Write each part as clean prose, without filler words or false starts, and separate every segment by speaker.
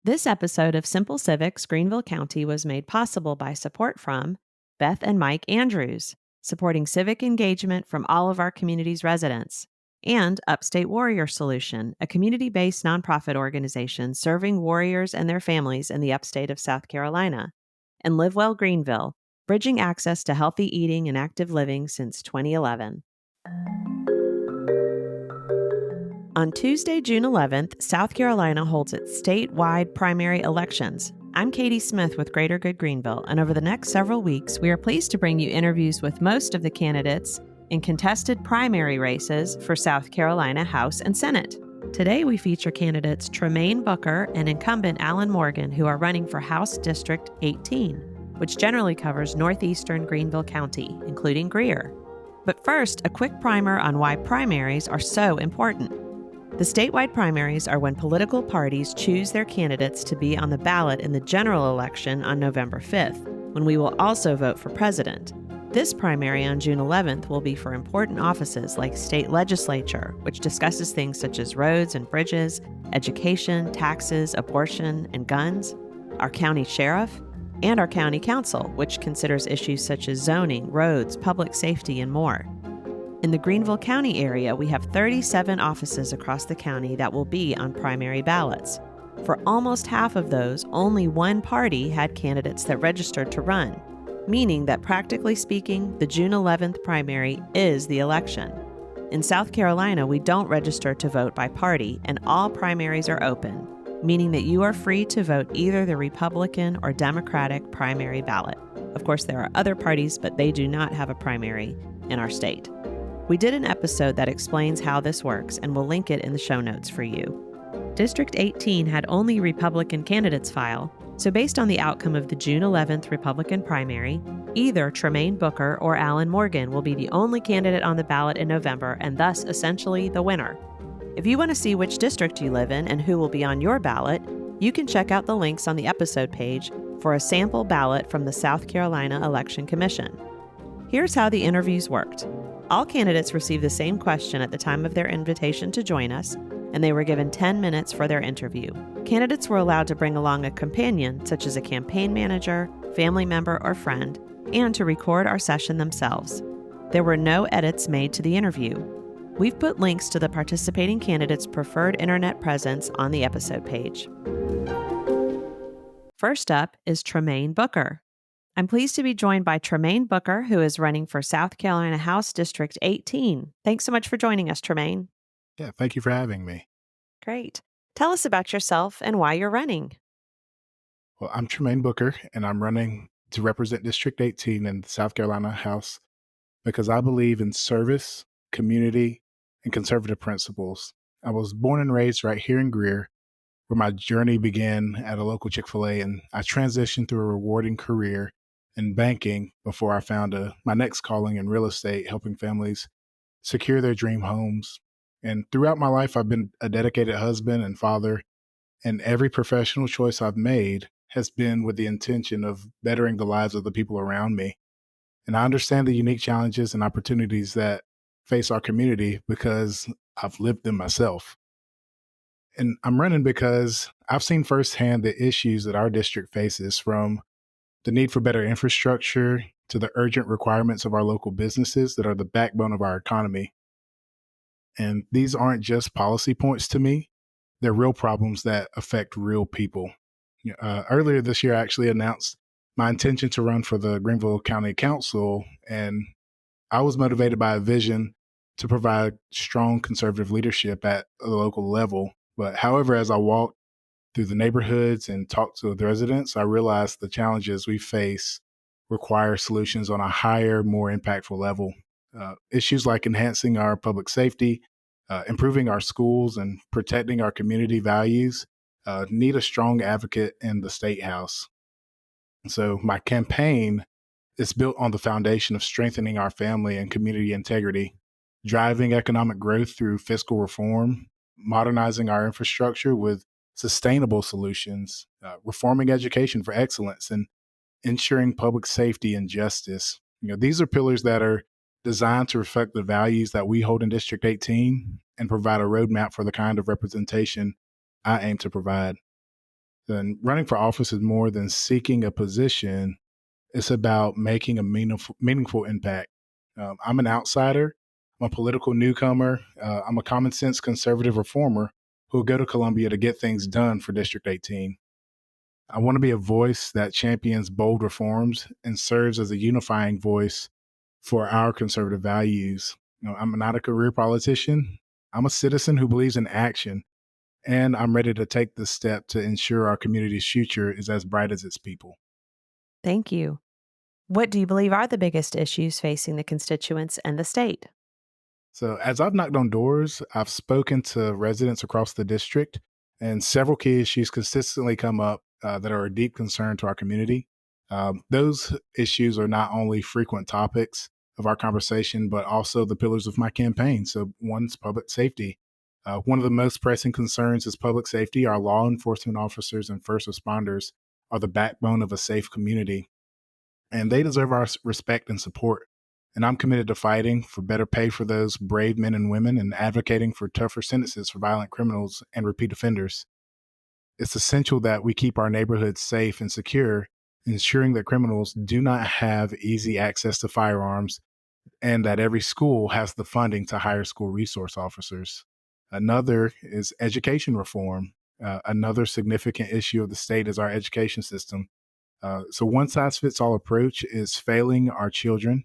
Speaker 1: This episode of Simple Civics Greenville County was made possible by support from Beth and Mike Andrews, supporting civic engagement from all of our community's residents, and Upstate Warrior Solution, a community-based nonprofit organization serving warriors and their families in the upstate of South Carolina, and Live Well Greenville, bridging access to healthy eating and active living since 2011. On Tuesday, June 11th, South Carolina holds its statewide primary elections. I'm Katie Smith with Greater Good Greenville, and over the next several weeks, we are pleased to bring you interviews with most of the candidates in contested primary races for South Carolina House and Senate. Today, we feature candidates Tramaine Booker and incumbent Alan Morgan, who are running for House District 18, which generally covers northeastern Greenville County, including Greer. But first, a quick primer on why primaries are so important. The statewide primaries are when political parties choose their candidates to be on the ballot in the general election on November 5th, when we will also vote for president. This primary on June 11th will be for important offices like state legislature, which discusses things such as roads and bridges, education, taxes, abortion, and guns, our county sheriff, and our county council, which considers issues such as zoning, roads, public safety, and more. In the Greenville County area, we have 37 offices across the county that will be on primary ballots. For almost half of those, only one party had candidates that registered to run, meaning that practically speaking, the June 11th primary is the election. In South Carolina, we don't register to vote by party, and all primaries are open, meaning that you are free to vote either the Republican or Democratic primary ballot. Of course, there are other parties, but they do not have a primary in our state. We did an episode that explains how this works, and we'll link it in the show notes for you. District 18 had only Republican candidates file, so based on the outcome of the June 11th Republican primary, either Tramaine Booker or Alan Morgan will be the only candidate on the ballot in November and thus essentially the winner. If you want to see which district you live in and who will be on your ballot, you can check out the links on the episode page for a sample ballot from the South Carolina Election Commission. Here's how the interviews worked. All candidates received the same question at the time of their invitation to join us, and they were given 10 minutes for their interview. Candidates were allowed to bring along a companion, such as a campaign manager, family member, or friend, and to record our session themselves. There were no edits made to the interview. We've put links to the participating candidates' preferred internet presence on the episode page. First up is Tramaine Booker. I'm pleased to be joined by Tramaine Booker, who is running for South Carolina House District 18. Thanks so much for joining us, Tramaine.
Speaker 2: Yeah, thank you for having me.
Speaker 1: Great. Tell us about yourself and why you're running.
Speaker 2: Well, I'm Tramaine Booker, and I'm running to represent District 18 in the South Carolina House because I believe in service, community, and conservative principles. I was born and raised right here in Greer, where my journey began at a local Chick-fil-A, and I transitioned through a rewarding career in banking before I found my next calling in real estate, helping families secure their dream homes. And throughout my life, I've been a dedicated husband and father, and every professional choice I've made has been with the intention of bettering the lives of the people around me. And I understand the unique challenges and opportunities that face our community because I've lived them myself. And I'm running because I've seen firsthand the issues that our district faces, from the need for better infrastructure to the urgent requirements of our local businesses that are the backbone of our economy. And these aren't just policy points to me. They're real problems that affect real people. Earlier this year, I actually announced my intention to run for the Greenville County Council, and I was motivated by a vision to provide strong conservative leadership at the local level. But however, as I walked through the neighborhoods and talked to the residents, I realized the challenges we face require solutions on a higher, more impactful level. Issues like enhancing our public safety, improving our schools, and protecting our community values need a strong advocate in the State House. So my campaign is built on the foundation of strengthening our family and community integrity, driving economic growth through fiscal reform, modernizing our infrastructure with sustainable solutions, reforming education for excellence, and ensuring public safety and justice. These are pillars that are designed to reflect the values that we hold in District 18 and provide a roadmap for the kind of representation I aim to provide. Then running for office is more than seeking a position. It's about making a meaningful impact. I'm an outsider. I'm a political newcomer. I'm a common sense conservative reformer who will go to Columbia to get things done for District 18. I want to be a voice that champions bold reforms and serves as a unifying voice for our conservative values. I'm not a career politician. I'm a citizen who believes in action, and I'm ready to take the step to ensure our community's future is as bright as its people.
Speaker 1: Thank you. What do you believe are the biggest issues facing the constituents and the state?
Speaker 2: So, as I've knocked on doors, I've spoken to residents across the district, and several key issues consistently come up that are a deep concern to our community. Those issues are not only frequent topics of our conversation, but also the pillars of my campaign. So, one's public safety. One of the most pressing concerns is public safety. Our law enforcement officers and first responders are the backbone of a safe community, and they deserve our respect and support. And I'm committed to fighting for better pay for those brave men and women and advocating for tougher sentences for violent criminals and repeat offenders. It's essential that we keep our neighborhoods safe and secure, ensuring that criminals do not have easy access to firearms and that every school has the funding to hire school resource officers. Another is education reform. Another significant issue of the state is our education system. So one size fits all approach is failing our children.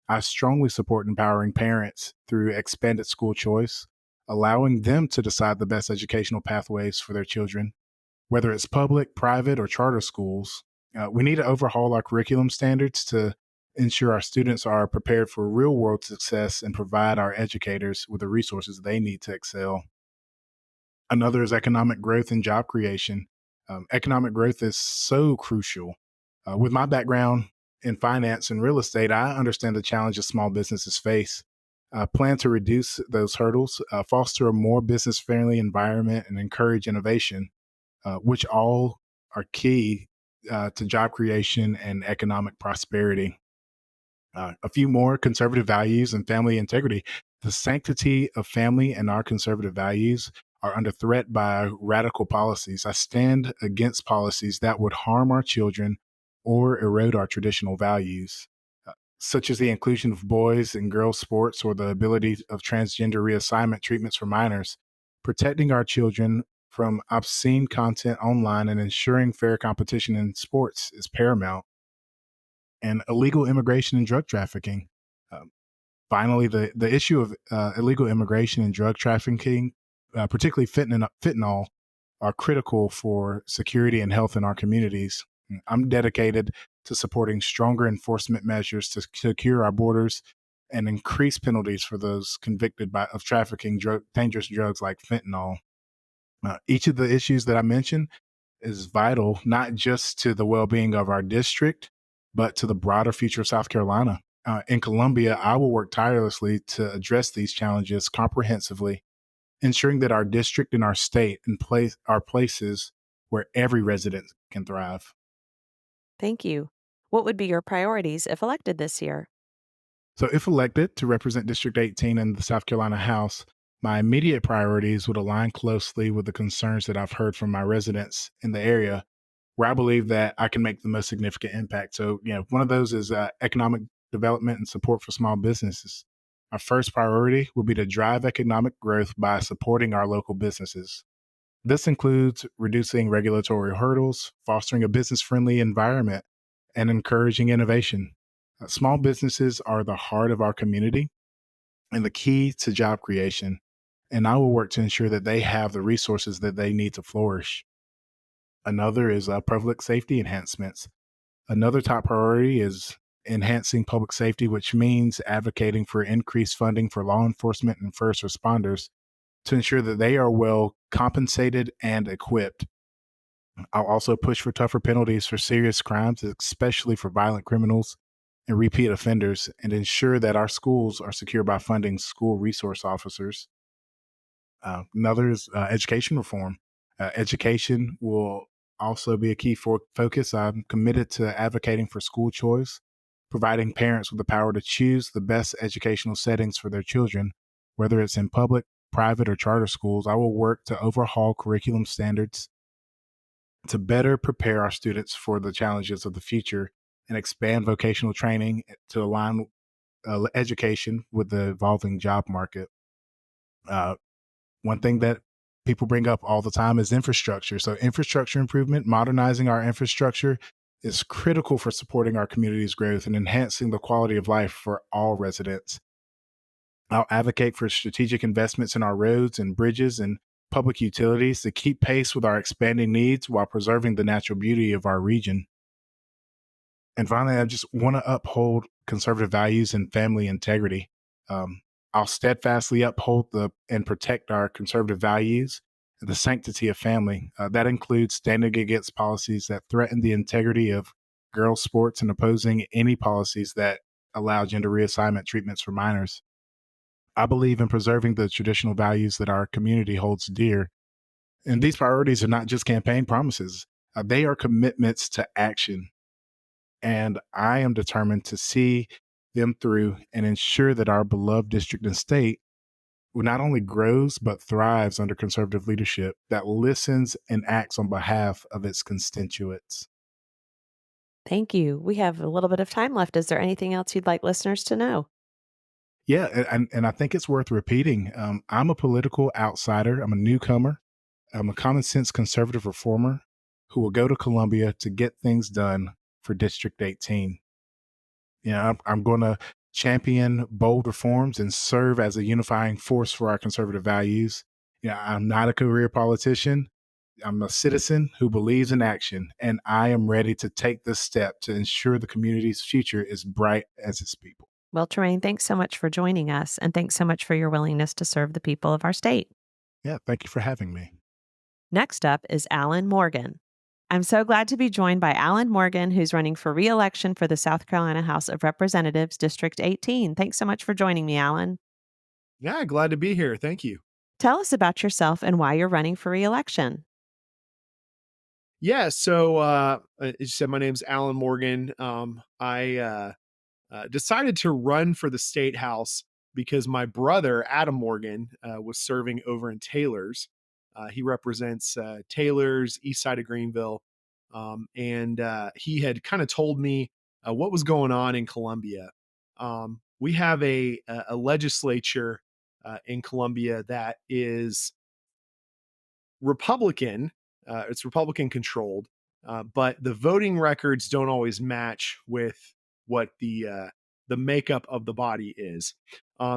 Speaker 2: I strongly support empowering parents through expanded school choice, allowing them to decide the best educational pathways for their children, whether it's public, private, or charter schools. We need to overhaul our curriculum standards to ensure our students are prepared for real world success and provide our educators with the resources they need to excel. Another is economic growth and job creation. Economic growth is so crucial. With my background in finance and real estate, I understand the challenges small businesses face. I plan to reduce those hurdles, foster a more business friendly environment, and encourage innovation, which all are key to job creation and economic prosperity. A few more conservative values and family integrity. The sanctity of family and our conservative values are under threat by radical policies. I stand against policies that would harm our children or erode our traditional values, such as the inclusion of boys and girls sports or the ability of transgender reassignment treatments for minors. Protecting our children from obscene content online and ensuring fair competition in sports is paramount. And illegal immigration and drug trafficking. Finally, the issue of illegal immigration and drug trafficking, particularly fentanyl, are critical for security and health in our communities. I'm dedicated to supporting stronger enforcement measures to secure our borders and increase penalties for those convicted of trafficking dangerous drugs like fentanyl. Each of the issues that I mentioned is vital, not just to the well-being of our district, but to the broader future of South Carolina. In Columbia, I will work tirelessly to address these challenges comprehensively, ensuring that our district and our state are places where every resident can thrive.
Speaker 1: Thank you. What would be your priorities if elected this year?
Speaker 2: So, if elected to represent District 18 in the South Carolina House, my immediate priorities would align closely with the concerns that I've heard from my residents in the area, where I believe that I can make the most significant impact. So, one of those is economic development and support for small businesses. Our first priority will be to drive economic growth by supporting our local businesses. This includes reducing regulatory hurdles, fostering a business friendly environment, and encouraging innovation. Small businesses are the heart of our community and the key to job creation. And I will work to ensure that they have the resources that they need to flourish. Another is public safety enhancements. Another top priority is enhancing public safety, which means advocating for increased funding for law enforcement and first responders to ensure that they are well compensated and equipped. I'll also push for tougher penalties for serious crimes, especially for violent criminals and repeat offenders, and ensure that our schools are secure by funding school resource officers. Another is education reform. Education will also be a key focus. I'm committed to advocating for school choice, providing parents with the power to choose the best educational settings for their children, whether it's in public, private, or charter schools. I will work to overhaul curriculum standards to better prepare our students for the challenges of the future and expand vocational training to align education with the evolving job market. Uh, One thing that people bring up all the time is infrastructure. So, infrastructure improvement, modernizing our infrastructure is critical for supporting our community's growth and enhancing the quality of life for all residents. I'll advocate for strategic investments in our roads and bridges and public utilities to keep pace with our expanding needs while preserving the natural beauty of our region. And finally, I just want to uphold conservative values and family integrity. Um, I'll steadfastly uphold and protect our conservative values and the sanctity of family. That includes standing against policies that threaten the integrity of girls' sports and opposing any policies that allow gender reassignment treatments for minors. I believe in preserving the traditional values that our community holds dear. And these priorities are not just campaign promises, they are commitments to action. And I am determined to see them through and ensure that our beloved district and state not only grows but thrives under conservative leadership that listens and acts on behalf of its constituents.
Speaker 1: Thank you. We have a little bit of time left. Is there anything else you'd like listeners to know?
Speaker 2: Yeah, and I think it's worth repeating. I'm a political outsider. I'm a newcomer. I'm a common sense conservative reformer who will go to Columbia to get things done for District 18. I'm going to champion bold reforms and serve as a unifying force for our conservative values. I'm not a career politician. I'm a citizen who believes in action, and I am ready to take this step to ensure the community's future is bright as its people.
Speaker 1: Well, Tramaine, thanks so much for joining us, and thanks so much for your willingness to serve the people of our state.
Speaker 2: Yeah, thank you for having me.
Speaker 1: Next up is Alan Morgan. I'm so glad to be joined by Alan Morgan, who's running for re-election for the South Carolina House of Representatives, District 18. Thanks so much for joining me, Alan.
Speaker 3: Yeah, glad to be here. Thank you.
Speaker 1: Tell us about yourself and why you're running for re-election.
Speaker 3: Yeah, so as you said, my name's Alan Morgan. I decided to run for the state house because my brother Adam Morgan was serving over in Taylor's. He represents Taylor's, east side of Greenville, and he had kind of told me what was going on in Columbia. We have a legislature in Columbia that is Republican. It's Republican controlled, but the voting records don't always match with what the makeup of the body is.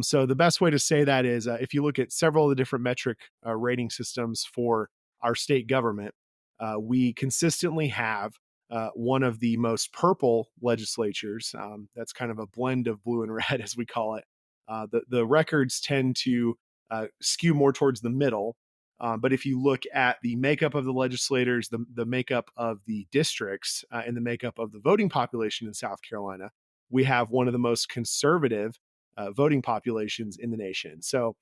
Speaker 3: So the best way to say that is if you look at several of the different metric rating systems for our state government, we consistently have one of the most purple legislatures. That's kind of a blend of blue and red, as we call it. The records tend to skew more towards the middle, but if you look at the makeup of the legislators, the makeup of the districts, and the makeup of the voting population in South Carolina, we have one of the most conservative voting populations in the nation. So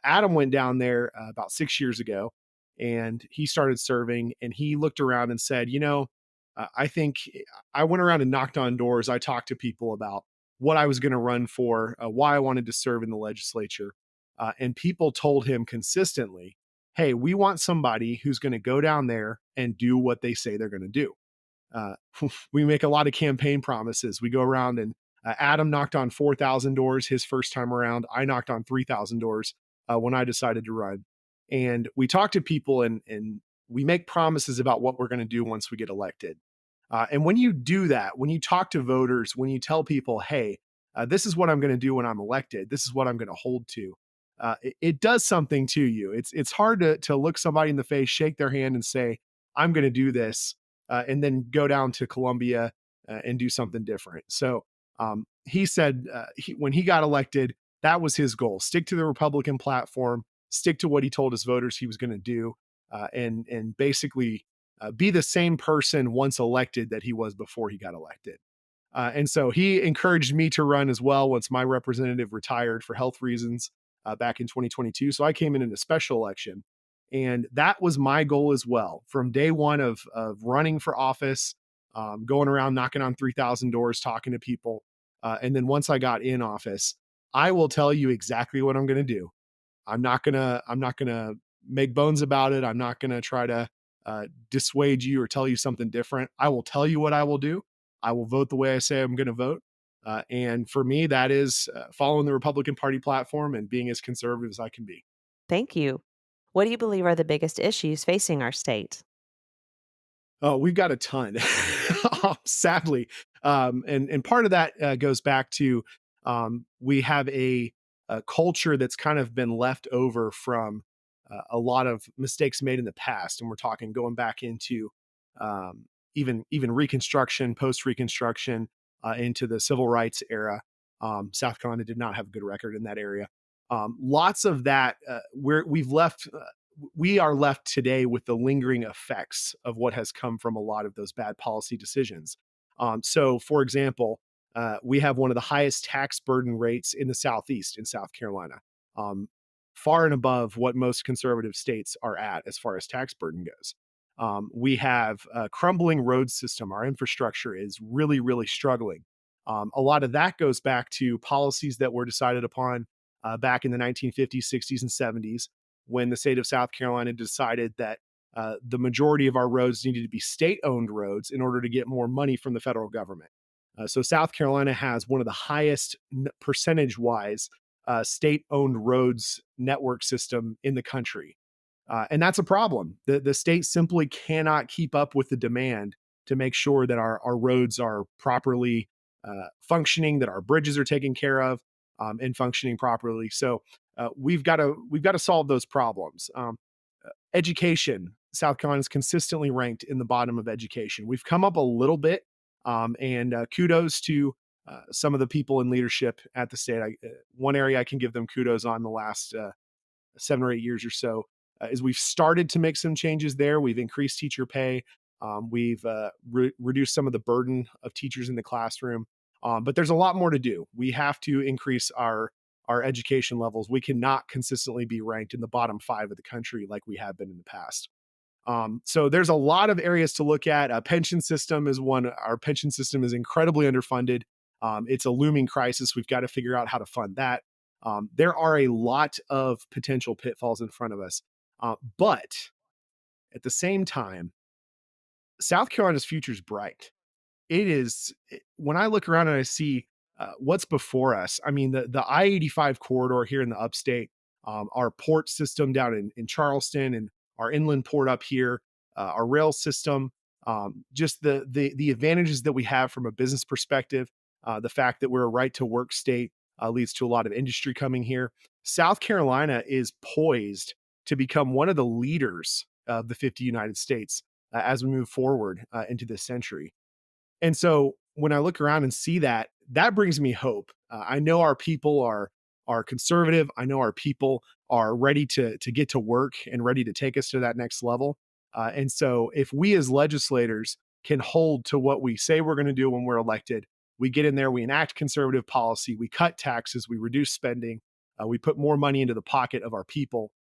Speaker 3: Adam went down there about 6 years ago, and he started serving, and he looked around and said, I think I went around and knocked on doors. I talked to people about what I was going to run for, why I wanted to serve in the legislature. And people told him consistently, hey, we want somebody who's going to go down there and do what they say they're going to do. Uh, we make a lot of campaign promises. We go around and Adam knocked on 4,000 doors his first time around. I knocked on 3,000 doors when I decided to run. And we talk to people and we make promises about what we're going to do once we get elected. And when you do that, when you talk to voters, when you tell people, hey, this is what I'm going to do when I'm elected, this is what I'm going to hold to, it does something to you. It's hard to look somebody in the face, shake their hand, and say, "I'm going to do this," and then go down to Columbia and do something different. So he said when he got elected, that was his goal: stick to the Republican platform, stick to what he told his voters he was going to do, and basically be the same person once elected that he was before he got elected. And so he encouraged me to run as well once my representative retired for health reasons back in 2022. So I came in a special election. And that was my goal as well. From day one of running for office, going around knocking on 3,000 doors, talking to people. And then once I got in office, I will tell you exactly what I'm going to do. I'm not going to make bones about it. I'm not going to try to dissuade you or tell you something different. I will tell you what I will do. I will vote the way I say I'm going to vote. And for me, that is following the Republican Party platform and being as conservative as I can be.
Speaker 1: Thank you. What do you believe are the biggest issues facing our state?
Speaker 3: Oh, we've got a ton, sadly, and part of that goes back to we have a culture that's kind of been left over from a lot of mistakes made in the past, and we're talking going back into um, even Reconstruction, post Reconstruction, into the Civil Rights era. South Carolina did not have a good record in that area. Lots of that we've left we are left today with the lingering effects of what has come from a lot of those bad policy decisions. So, for example, we have one of the highest tax burden rates in the Southeast in South Carolina, um, far and above what most conservative states are at as far as tax burden goes. We have a crumbling road system. Our infrastructure is really, really struggling. A lot of that goes back to policies that were decided upon back in the 1950s, 60s, and 70s when the state of South Carolina decided that the majority of our roads needed to be state owned roads in order to get more money from the federal government. So South Carolina has one of the highest percentage wise state owned roads network system in the country. And that's a problem. The state simply cannot keep up with the demand to make sure that our roads are properly functioning, that our bridges are taken care of and functioning properly. So we've got to solve those problems. Education. South Carolina is consistently ranked in the bottom of education. We've come up a little bit, and kudos to some of the people in leadership at the state. One area I can give them kudos on the last 7 or 8 years or so is we've started to make some changes there. We've increased teacher pay. We've reduced some of the burden of teachers in the classroom. But there's a lot more to do. We have to increase our education levels. We cannot consistently be ranked in the bottom 5 of the country like we have been in the past. So there's a lot of areas to look at. A pension system is one. Our pension system is incredibly underfunded. It's a looming crisis. We've got to figure out how to fund that. There are a lot of potential pitfalls in front of us. But at the same time, South Carolina's future is bright. When I look around and I see what's before us. I mean, the I-85 corridor here in the upstate, our port system down in Charleston, and our inland port up here, our rail system, just the advantages that we have from a business perspective, the fact that we're a right to work state leads to a lot of industry coming here. South Carolina is poised to become one of the leaders of the 50 United States as we move forward into this century. And so when I look around and see that, that brings me hope. I know our people are conservative. I know our people are ready to get to work and ready to take us to that next level. And so if we as legislators can hold to what we say we're going to do when we're elected, we get in there, we enact conservative policy, we cut taxes, we reduce spending, we put more money into the pocket of our people,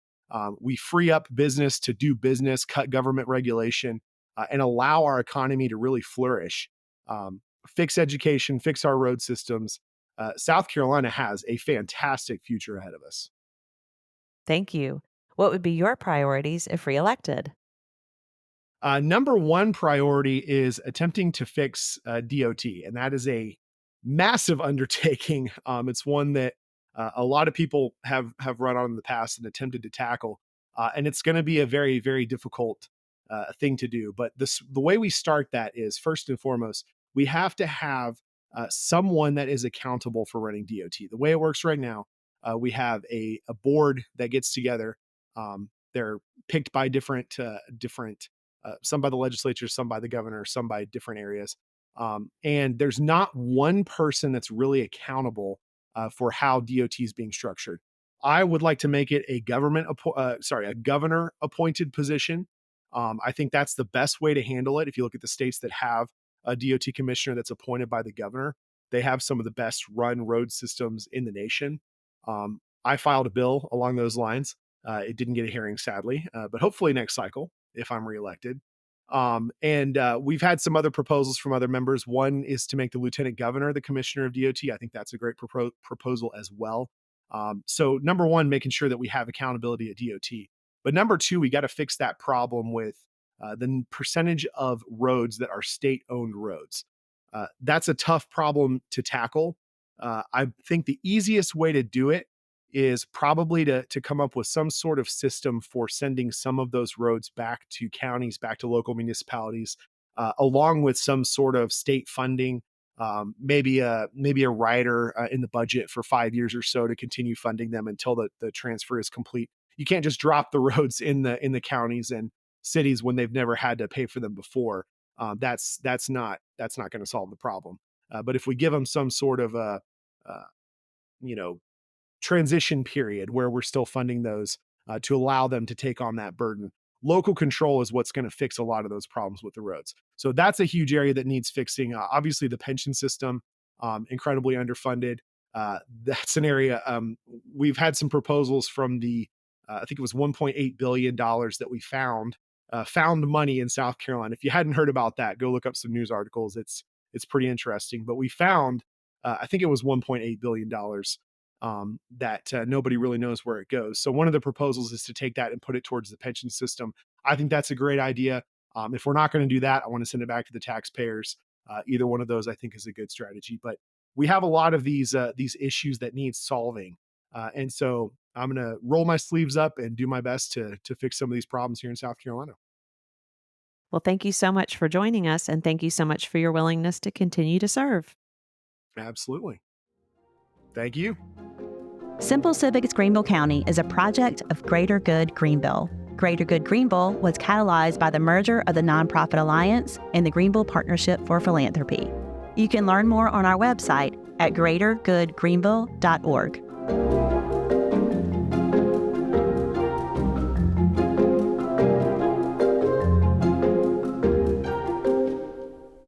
Speaker 3: we free up business to do business, cut government regulation, and allow our economy to really flourish. Fix education, fix our road systems. South Carolina has a fantastic future ahead of us.
Speaker 1: Thank you. What would be your priorities if reelected?
Speaker 3: Number one priority is attempting to fix DOT, and that is a massive undertaking. It's one that a lot of people have run on in the past and attempted to tackle, and it's going to be a very, very difficult thing to do. But the way we start that is first and foremost, we have to have someone that is accountable for running DOT. The way it works right now, we have a board that gets together. They're picked by different some by the legislature, some by the governor, some by different areas. And there's not one person that's really accountable for how DOT is being structured. I would like to make it a a governor appointed position. I think that's the best way to handle it. If you look at the states that have a DOT commissioner that's appointed by the governor, they have some of the best run road systems in the nation. I filed a bill along those lines. It didn't get a hearing, sadly, but hopefully next cycle if I'm reelected. And we've had some other proposals from other members. One is to make the lieutenant governor the commissioner of DOT. I think that's a great proposal as well. So number one, making sure that we have accountability at DOT. But number two, we got to fix that problem with the percentage of roads that are state-owned roads. That's a tough problem to tackle. I think the easiest way to do it is probably to come up with some sort of system for sending some of those roads back to counties, back to local municipalities, along with some sort of state funding, maybe a rider in the budget for 5 years or so to continue funding them until the transfer is complete. You can't just drop the roads in the counties and cities when they've never had to pay for them before. That's not going to solve the problem. But if we give them some sort of a transition period where we're still funding those to allow them to take on that burden, local control is what's going to fix a lot of those problems with the roads. So that's a huge area that needs fixing. Obviously, the pension system, incredibly underfunded. That's an area we've had some proposals from the I think it was $1.8 billion that we found money in South Carolina. If you hadn't heard about that, go look up some news articles. It's pretty interesting. But we found, I think it was $1.8 billion that nobody really knows where it goes. So one of the proposals is to take that and put it towards the pension system. I think that's a great idea. If we're not going to do that, I want to send it back to the taxpayers. Either one of those I think is a good strategy. But we have a lot of these issues that need solving. And so I'm going to roll my sleeves up and do my best to fix some of these problems here in South Carolina.
Speaker 1: Well, thank you so much for joining us, and thank you so much for your willingness to continue to serve.
Speaker 3: Absolutely. Thank you.
Speaker 4: Simple Civics Greenville County is a project of Greater Good Greenville. Greater Good Greenville was catalyzed by the merger of the Nonprofit Alliance and the Greenville Partnership for Philanthropy. You can learn more on our website at greatergoodgreenville.org.